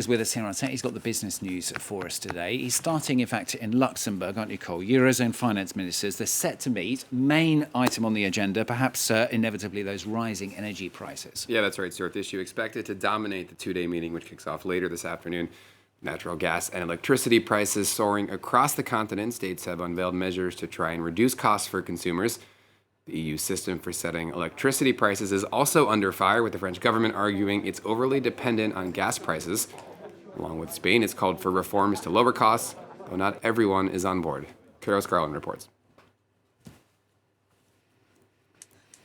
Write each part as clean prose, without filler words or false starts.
with us here on set. He's got the business news for us today. He's starting, in fact, in Luxembourg, aren't you, Cole? Eurozone finance ministers, they're set to meet. Main item on the agenda, perhaps inevitably those rising energy prices. Yeah, that's right, Stuart. The issue expected to dominate the two-day meeting, which kicks off later this afternoon. Natural gas and electricity prices soaring across the continent. States have unveiled measures to try and reduce costs for consumers. The EU system for setting electricity prices is also under fire, with the French government arguing it's overly dependent on gas prices. Along with Spain, it's called for reforms to lower costs, though not everyone is on board. Carol Scarlett reports.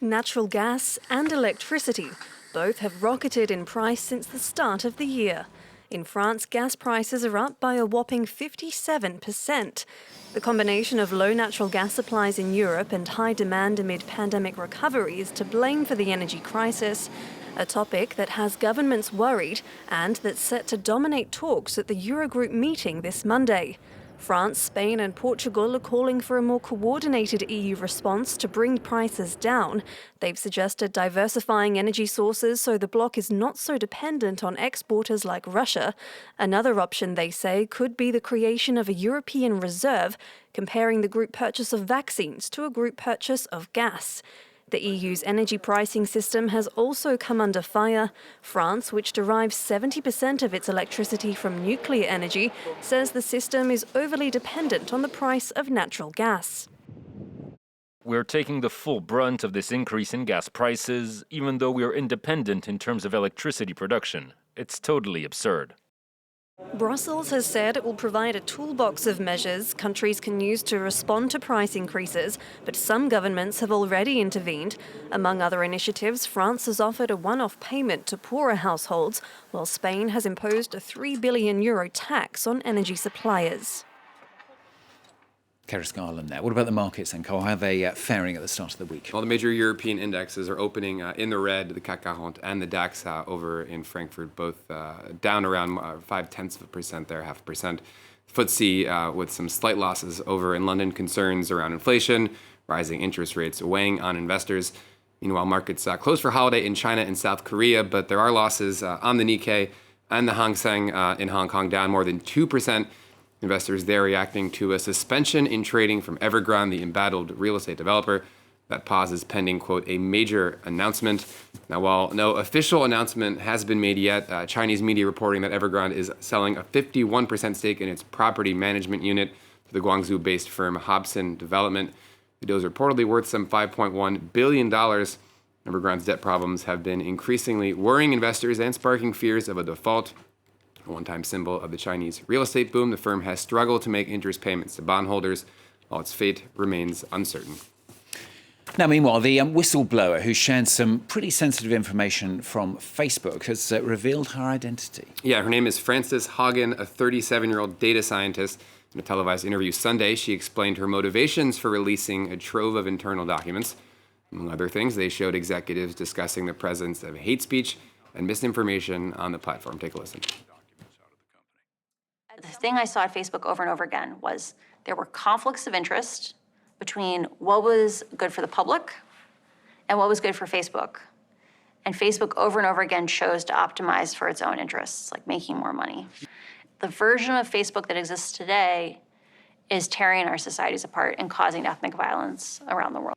Natural gas and electricity both have rocketed in price since the start of the year. In France, gas prices are up by a whopping 57%. The combination of low natural gas supplies in Europe and high demand amid pandemic recovery is to blame for the energy crisis, a topic that has governments worried and that's set to dominate talks at the Eurogroup meeting this Monday. France, Spain and Portugal are calling for a more coordinated EU response to bring prices down. They've suggested diversifying energy sources so the bloc is not so dependent on exporters like Russia. Another option, they say, could be the creation of a European reserve, comparing the group purchase of vaccines to a group purchase of gas. The EU's energy pricing system has also come under fire. France, which derives 70% of its electricity from nuclear energy, says the system is overly dependent on the price of natural gas. We're taking the full brunt of this increase in gas prices, even though we are independent in terms of electricity production. It's totally absurd. Brussels has said it will provide a toolbox of measures countries can use to respond to price increases, but some governments have already intervened. Among other initiatives, France has offered a one-off payment to poorer households, while Spain has imposed a €3 billion tax on energy suppliers. Keris Garland there. What about the markets then, Cole? How are they faring at the start of the week? Well, the major European indexes are opening in the red, the CAC 40 and the DAX over in Frankfurt, both down around 0.5% there, 0.5%. FTSE with some slight losses over in London, concerns around inflation, rising interest rates weighing on investors. Meanwhile, markets closed for holiday in China and South Korea, but there are losses on the Nikkei and the Hang Seng in Hong Kong, down more than 2%. Investors there reacting to a suspension in trading from Evergrande, the embattled real estate developer. That pause is pending, quote, a major announcement. Now, while no official announcement has been made yet, Chinese media reporting that Evergrande is selling a 51% stake in its property management unit to the Guangzhou-based firm Hobson Development. The deal is reportedly worth some $5.1 billion. Evergrande's debt problems have been increasingly worrying investors and sparking fears of a default. A one-time symbol of the Chinese real estate boom, the firm has struggled to make interest payments to bondholders, while its fate remains uncertain. Now, meanwhile, the whistleblower who shared some pretty sensitive information from Facebook has revealed her identity. Yeah, her name is Frances Haugen, a 37-year-old data scientist. In a televised interview Sunday, she explained her motivations for releasing a trove of internal documents. Among other things, they showed executives discussing the presence of hate speech and misinformation on the platform. Take a listen. The thing I saw at Facebook over and over again was there were conflicts of interest between what was good for the public and what was good for Facebook. And Facebook over and over again chose to optimize for its own interests, like making more money. The version of Facebook that exists today is tearing our societies apart and causing ethnic violence around the world.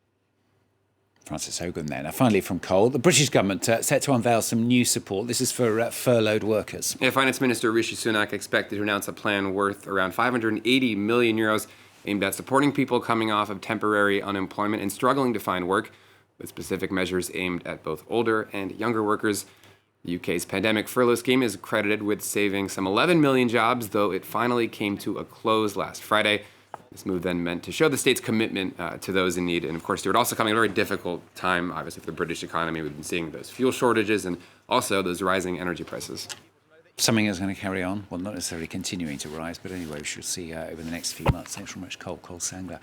Frances Haugen there. Now, finally from Cole, the British government set to unveil some new support. This is for furloughed workers. Yeah, Finance Minister Rishi Sunak expected to announce a plan worth around €580 million aimed at supporting people coming off of temporary unemployment and struggling to find work, with specific measures aimed at both older and younger workers. The UK's pandemic furlough scheme is credited with saving some 11 million jobs, though it finally came to a close last Friday. This move then meant to show the state's commitment to those in need. And of course, it would also come at a very difficult time, obviously, for the British economy. We've been seeing those fuel shortages and also those rising energy prices. Something is going to carry on. Well, not necessarily continuing to rise, but anyway, we shall see over the next few months. Thanks very much, Cole Sangler.